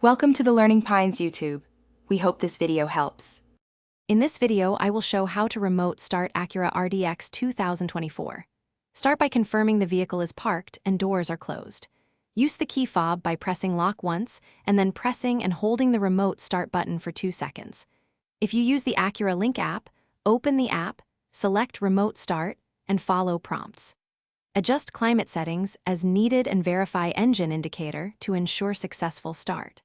Welcome to the Learning Pines YouTube. We hope this video helps. In this video, I will show how to remote start Acura RDX 2024. Start by confirming the vehicle is parked and doors are closed. Use the key fob by pressing lock once and then pressing and holding the remote start button for 2 seconds. If you use the Acura Link app, open the app, select Remote Start, and follow prompts. Adjust climate settings as needed and verify engine indicator to ensure successful start.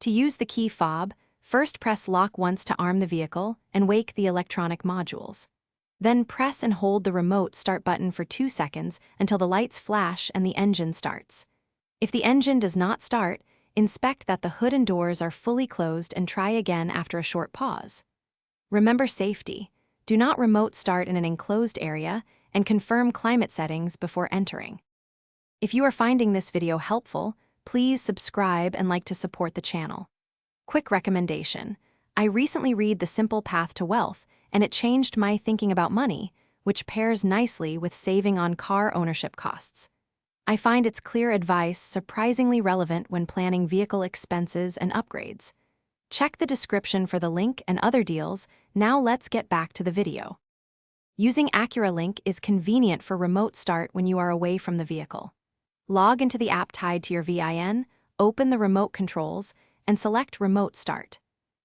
To use the key fob, first press lock once to arm the vehicle and wake the electronic modules. Then press and hold the remote start button for 2 seconds until the lights flash and the engine starts. If the engine does not start, inspect that the hood and doors are fully closed and try again after a short pause. Remember safety. Do not remote start in an enclosed area and confirm climate settings before entering. If you are finding this video helpful, please subscribe and like to support the channel. Quick recommendation. I recently read The Simple Path to Wealth, and it changed my thinking about money, which pairs nicely with saving on car ownership costs. I find its clear advice surprisingly relevant when planning vehicle expenses and upgrades. Check the description for the link and other deals. Now let's get back to the video. Using Acura Link is convenient for remote start when you are away from the vehicle. Log into the app tied to your VIN, open the remote controls, and select Remote Start.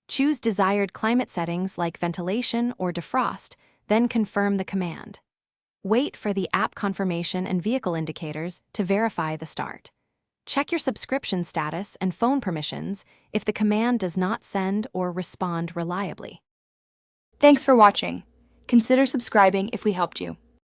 Choose desired climate settings like ventilation or defrost, then confirm the command. Wait for the app confirmation and vehicle indicators to verify the start. Check your subscription status and phone permissions if the command does not send or respond reliably. Thanks for watching. Consider subscribing if we helped you.